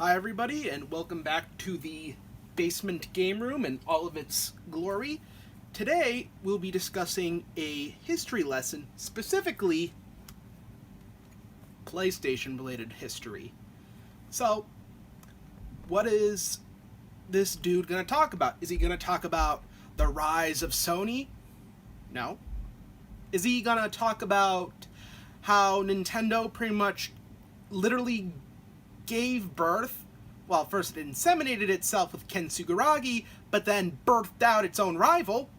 Hi everybody, and welcome back to the Basement Game Room in all of its glory. Today, we'll be discussing a history lesson, specifically PlayStation-related history. So, what is this dude going to talk about? Is he going to talk about the rise of Sony? No. Is he going to talk about how Nintendo pretty much literally gave birth, well, first it inseminated itself with Ken Sugaragi, but then birthed out its own rival?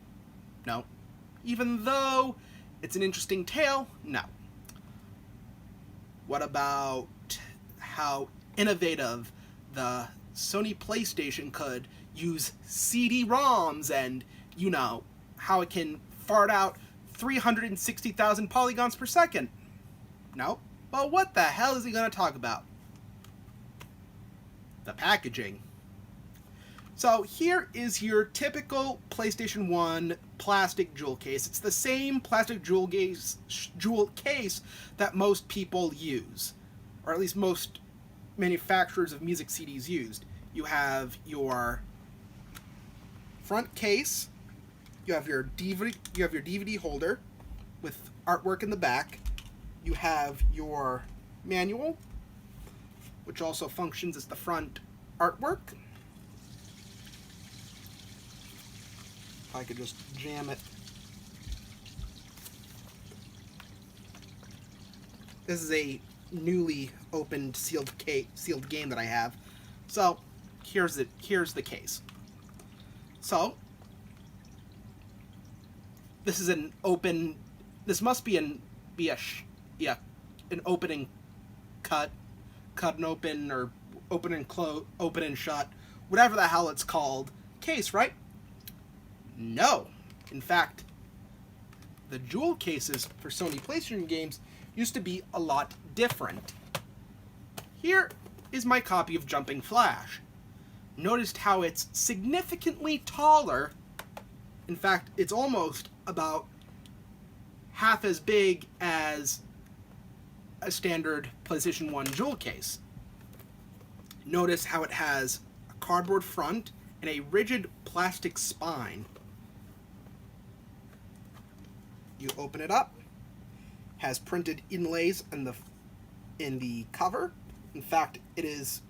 No. Even though it's an interesting tale? No. What about how innovative the Sony PlayStation could use CD-ROMs and, how it can fart out 360,000 polygons per second? No. Well, what the hell is he going to talk about? The packaging. So here is your typical PlayStation 1 plastic jewel case. It's the same plastic jewel case that most people use, or at least most manufacturers of music CDs used. You have your front case, you have your DVD holder with artwork in the back, you have your manual, which also functions as the front artwork. If I could just jam it. This is a newly opened sealed game that I have. So here's the case. So this is an open. This must be an opening cut and open, or open and shut, whatever the hell it's called, case, right? No. In fact, the jewel cases for Sony PlayStation games used to be a lot different. Here is my copy of Jumping Flash. Noticed how it's significantly taller. In fact, it's almost about half as big as a standard PlayStation 1 jewel case. Notice how it has a cardboard front and a rigid plastic spine. You open it up, has printed inlays in the cover. In fact, it is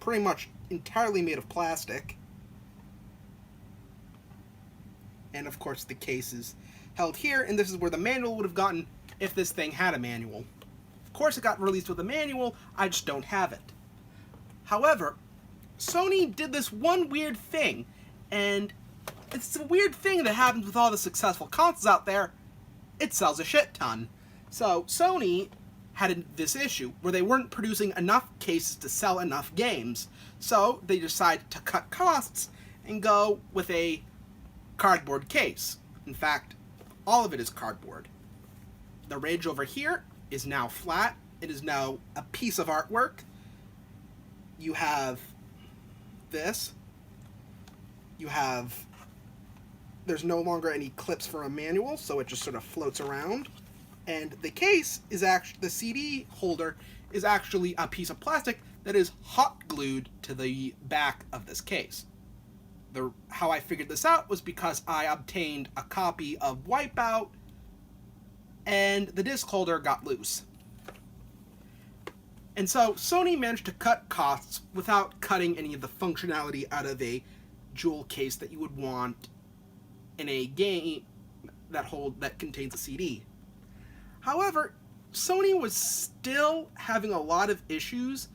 pretty much entirely made of plastic. And of course the case is held here, and this is where the manual would have gotten if this thing had a manual. Of course it got released with a manual, I just don't have it. However, Sony did this one weird thing, and it's a weird thing that happens with all the successful consoles out there. It sells a shit ton. So Sony had this issue where they weren't producing enough cases to sell enough games, so they decided to cut costs and go with a cardboard case. In fact, all of it is cardboard. The ridge over here is now flat. It is now a piece of artwork. You have this. There's no longer any clips for a manual, so it just sort of floats around. And the case is actually, the CD holder is actually a piece of plastic that is hot glued to the back of this case. How I figured this out was because I obtained a copy of Wipeout, and the disc holder got loose. And so Sony managed to cut costs without cutting any of the functionality out of a jewel case that you would want in a game that contains a CD. However, Sony was still having a lot of issues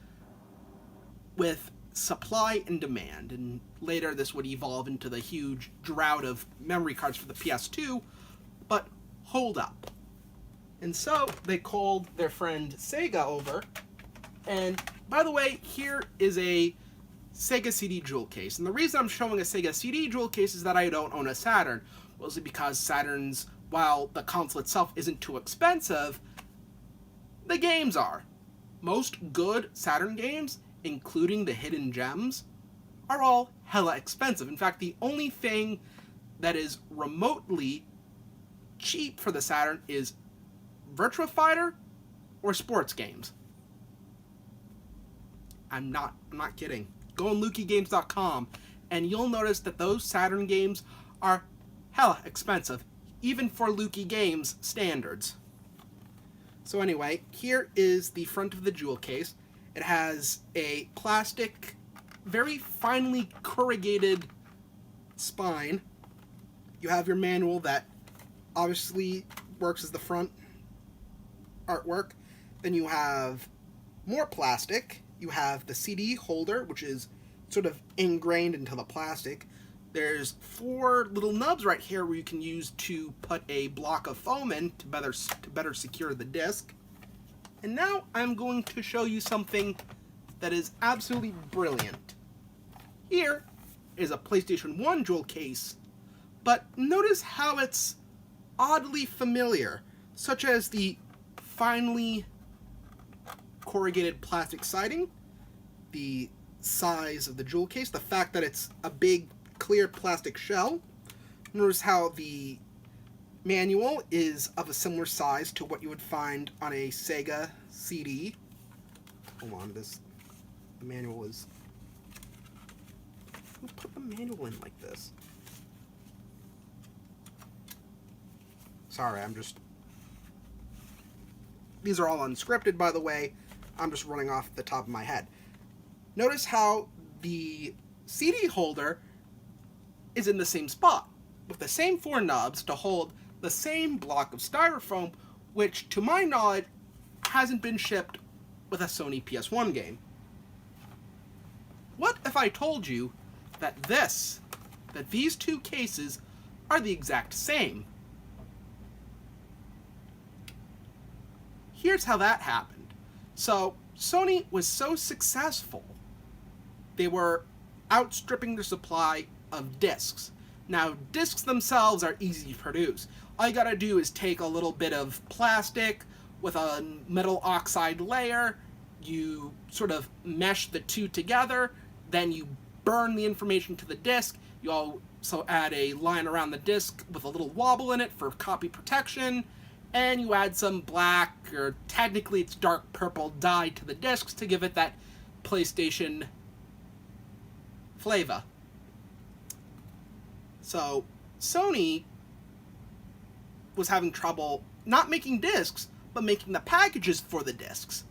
with supply and demand, and later this would evolve into the huge drought of memory cards for the PS2, but hold up. And so they called their friend Sega over, and by the way, here is a Sega CD jewel case. And the reason I'm showing a Sega CD jewel case is that I don't own a Saturn, mostly because Saturns, while the console itself isn't too expensive, the games are. Most good Saturn games, including the hidden gems, are all hella expensive. In fact, the only thing that is remotely cheap for the Saturn is Virtua Fighter or sports games. I'm not kidding. Go on LukeyGames.com and you'll notice that those Saturn games are hella expensive, even for Lukey Games standards. So anyway, here is the front of the jewel case. It has a plastic, very finely corrugated spine. You have your manual that obviously works as the front artwork. Then you have more plastic. You have the CD holder, which is sort of ingrained into the plastic. There's 4 little nubs right here where you can use to put a block of foam in to better secure the disc. And now I'm going to show you something that is absolutely brilliant. Here is a PlayStation 1 jewel case, but notice how it's oddly familiar, such as the finely corrugated plastic siding, the size of the jewel case, the fact that it's a big clear plastic shell. Notice how the manual is of a similar size to what you would find on a Sega CD. Hold on, the manual is... Who put the manual in like this? Sorry, these are all unscripted, by the way. I'm just running off the top of my head. Notice how the CD holder is in the same spot, with the same 4 knobs to hold the same block of styrofoam, which, to my knowledge, hasn't been shipped with a Sony PS1 game. What if I told you that these 2 cases are the exact same? Here's how that happened. So, Sony was so successful, they were outstripping their supply of discs. Now, discs themselves are easy to produce. All you gotta do is take a little bit of plastic with a metal oxide layer, you sort of mesh the 2 together, then you burn the information to the disc. You also add a line around the disc with a little wobble in it for copy protection, and you add some black, or technically it's dark purple dye to the discs to give it that PlayStation flavor. So, Sony was having trouble not making discs, but making the packages for the discs.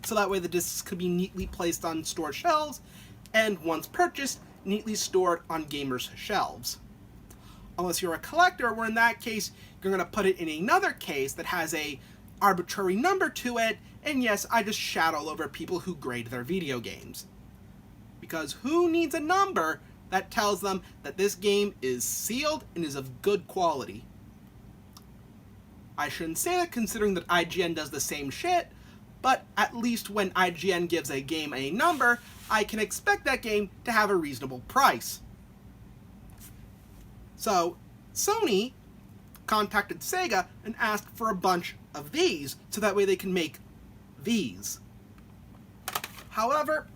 So that way the discs could be neatly placed on store shelves, and once purchased, neatly stored on gamers' shelves. Unless you're a collector, where in that case, you're going to put it in another case that has a arbitrary number to it, and yes, I just shat all over people who grade their video games. Because who needs a number that tells them that this game is sealed and is of good quality? I shouldn't say that considering that IGN does the same shit, but at least when IGN gives a game a number, I can expect that game to have a reasonable price. So, Sony contacted Sega and asked for a bunch of these, so that way they can make these. However,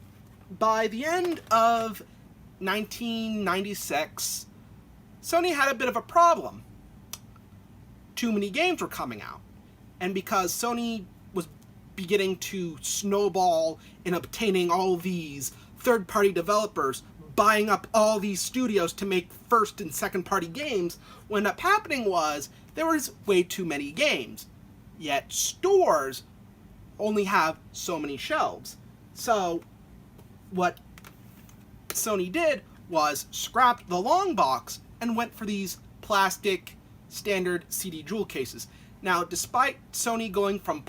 by the end of 1996, Sony had a bit of a problem. Too many games were coming out. And because Sony was beginning to snowball in obtaining all these third-party developers, buying up all these studios to make first and second-party games, what ended up happening was there was way too many games. Yet stores only have so many shelves. So what Sony did was scrapped the long box and went for these plastic standard CD jewel cases. Now, despite Sony going from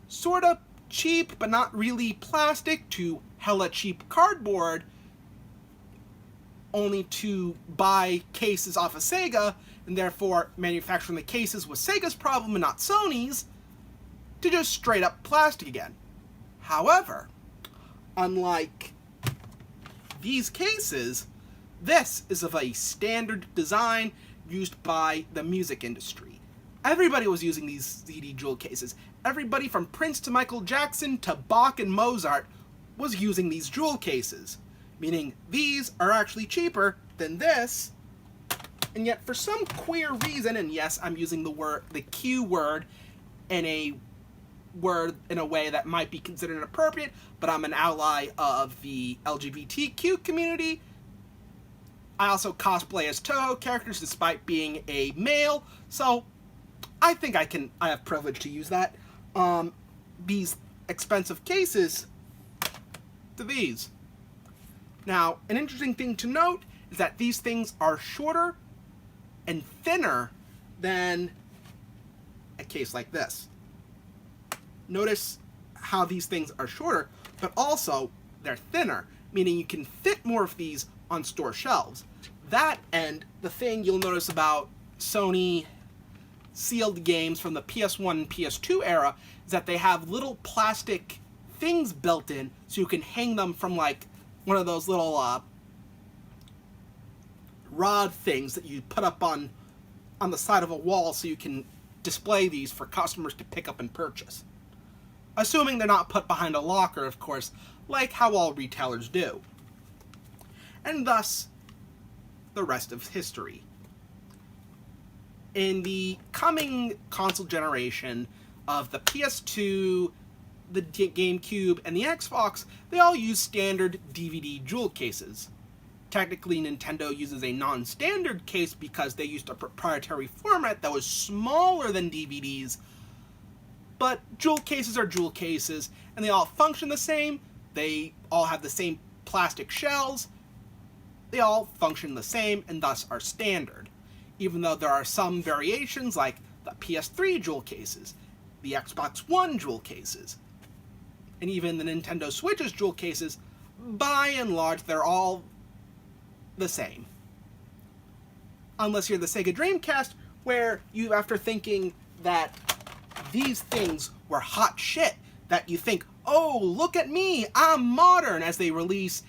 sort of cheap but not really plastic to hella cheap cardboard, only to buy cases off of Sega, and therefore manufacturing the cases was Sega's problem and not Sony's, to just straight up plastic again. However, unlike these cases, this is of a standard design used by the music industry. Everybody was using these CD jewel cases. Everybody from Prince to Michael Jackson to Bach and Mozart was using these jewel cases, meaning these are actually cheaper than this, and yet for some queer reason, and yes, I'm using the Q word in a word in a way that might be considered inappropriate, but I'm an ally of the LGBTQ community. I also cosplay as Toho characters despite being a male, so I think I have privilege to use that. These expensive cases to these. Now, an interesting thing to note is that these things are shorter and thinner than a case like this. Notice how these things are shorter, but also they're thinner, meaning you can fit more of these on store shelves. That, and the thing you'll notice about Sony sealed games from the PS1 and PS2 era is that they have little plastic things built in so you can hang them from like one of those little rod things that you put up on the side of a wall so you can display these for customers to pick up and purchase. Assuming they're not put behind a locker, of course, like how all retailers do. And thus, the rest of history. In the coming console generation of the PS2, the GameCube, and the Xbox, they all use standard DVD jewel cases. Technically, Nintendo uses a non-standard case because they used a proprietary format that was smaller than DVDs, but jewel cases are jewel cases, and they all function the same. They all have the same plastic shells. They all function the same and thus are standard, even though there are some variations like the PS3 jewel cases, the Xbox One jewel cases, and even the Nintendo Switch's jewel cases. By and large, they're all the same. Unless you're the Sega Dreamcast, where you, after thinking that these things were hot shit, that you think, oh, look at me, I'm modern, as they release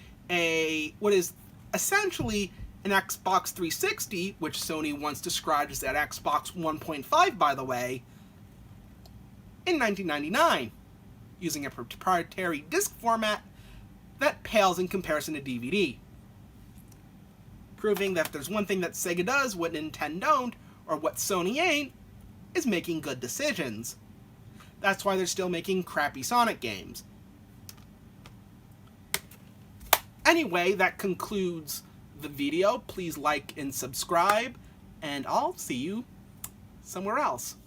what is essentially an Xbox 360, which Sony once described as that Xbox 1.5, by the way, in 1999, using a proprietary disc format that pales in comparison to DVD. Proving that if there's one thing that Sega does, what Nintendo don't, or what Sony ain't, is making good decisions. That's why they're still making crappy Sonic games. Anyway, that concludes the video. Please like and subscribe, and I'll see you somewhere else.